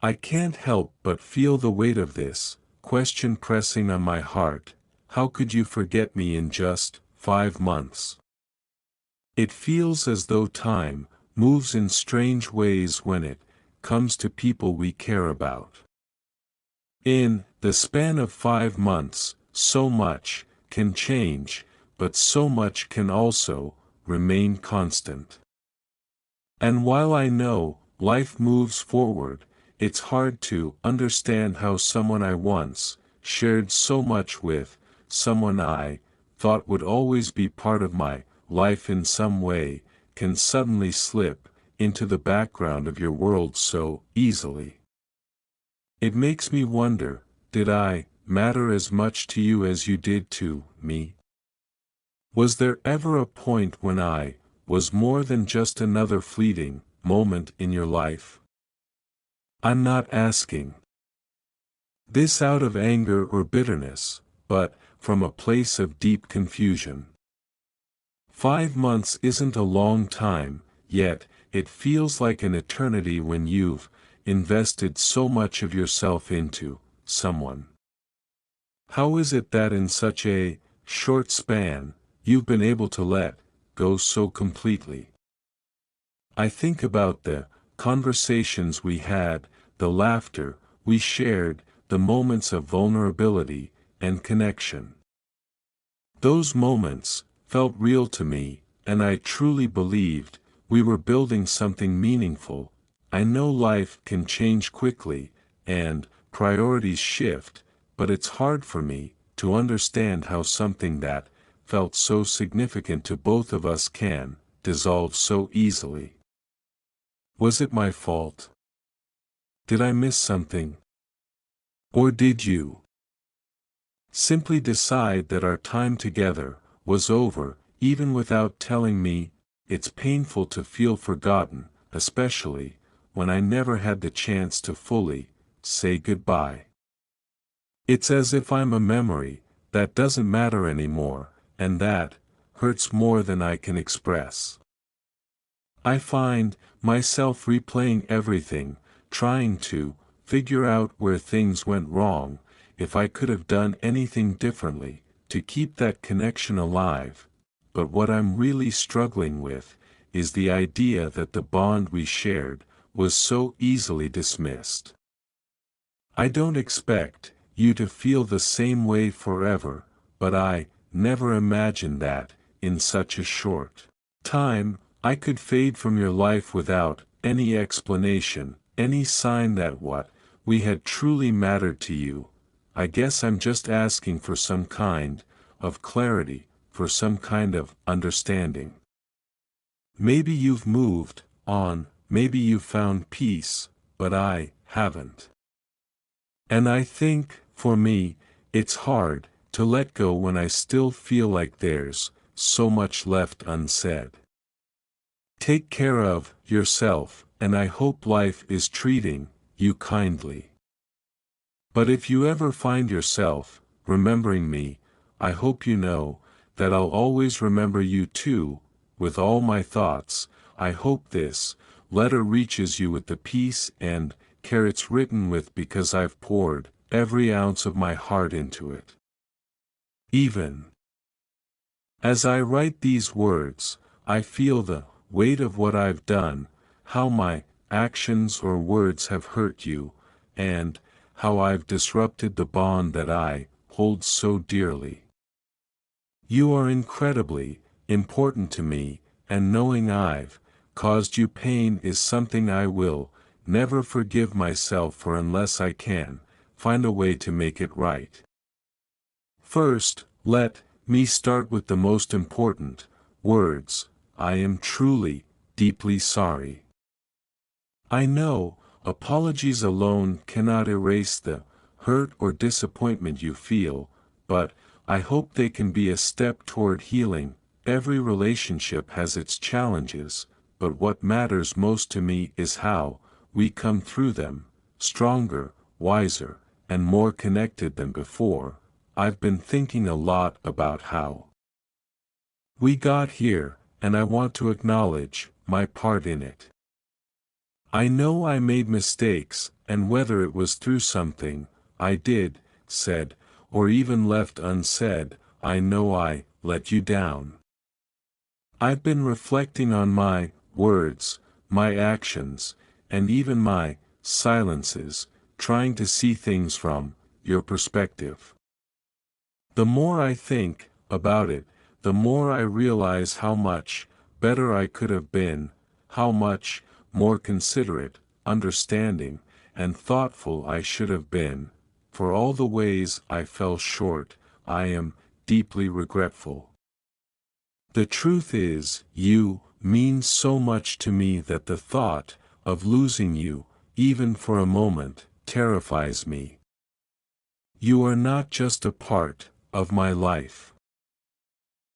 I can't help but feel the weight of this question pressing on my heart. How could you forget me in just 5 months? It feels as though time moves in strange ways when it comes to people we care about. In the span of 5 months, so much can change, but so much can also remain constant. And while I know life moves forward, it's hard to understand how someone I once shared so much with, someone I thought would always be part of my life in some way, can suddenly slip into the background of your world so easily. It makes me wonder, did I matter as much to you as you did to me? Was there ever a point when I was more than just another fleeting moment in your life? I'm not asking this out of anger or bitterness, but from a place of deep confusion. 5 months isn't a long time, yet it feels like an eternity when you've invested so much of yourself into someone. How is it that in such a short span, you've been able to let go so completely? I think about the conversations we had, the laughter we shared, the moments of vulnerability and connection. Those moments felt real to me, and I truly believed we were building something meaningful. I know life can change quickly, and priorities shift, but it's hard for me to understand how something that felt so significant to both of us can dissolve so easily. Was it my fault? Did I miss something? Or did you simply decide that our time together was over, even without telling me? It's painful to feel forgotten, especially when I never had the chance to fully say goodbye. It's as if I'm a memory that doesn't matter anymore, and that hurts more than I can express. I find myself replaying everything, trying to figure out where things went wrong, if I could have done anything differently to keep that connection alive. But what I'm really struggling with is the idea that the bond we shared was so easily dismissed. I don't expect you to feel the same way forever, but I never imagined that, in such a short time, I could fade from your life without any explanation, any sign that what we had truly mattered to you. I guess I'm just asking for some kind of clarity, for some kind of understanding. Maybe you've moved on, maybe you've found peace, but I haven't. And I think, for me, it's hard to let go when I still feel like there's so much left unsaid. Take care of yourself, and I hope life is treating you kindly. But if you ever find yourself remembering me, I hope you know that I'll always remember you too, with all my thoughts. I hope this letter reaches you with the peace and care it's written with, because I've poured every ounce of my heart into it. Even as I write these words, I feel the weight of what I've done, how my actions or words have hurt you, and how I've disrupted the bond that I hold so dearly. You are incredibly important to me, and knowing I've caused you pain is something I will never forgive myself for unless I can find a way to make it right. First, let me start with the most important words. I am truly, deeply sorry. I know apologies alone cannot erase the hurt or disappointment you feel, but I hope they can be a step toward healing. Every relationship has its challenges, but what matters most to me is how we come through them, stronger, wiser, and more connected than before. I've been thinking a lot about how we got here, and I want to acknowledge my part in it. I know I made mistakes, and whether it was through something I did, said, or even left unsaid, I know I let you down. I've been reflecting on my words, my actions, and even my silences, trying to see things from your perspective. The more I think about it, the more I realize how much better I could have been, how much more considerate, understanding, and thoughtful I should have been. For all the ways I fell short, I am deeply regretful. The truth is, you mean so much to me that the thought of losing you, even for a moment, terrifies me. You are not just a part of my life.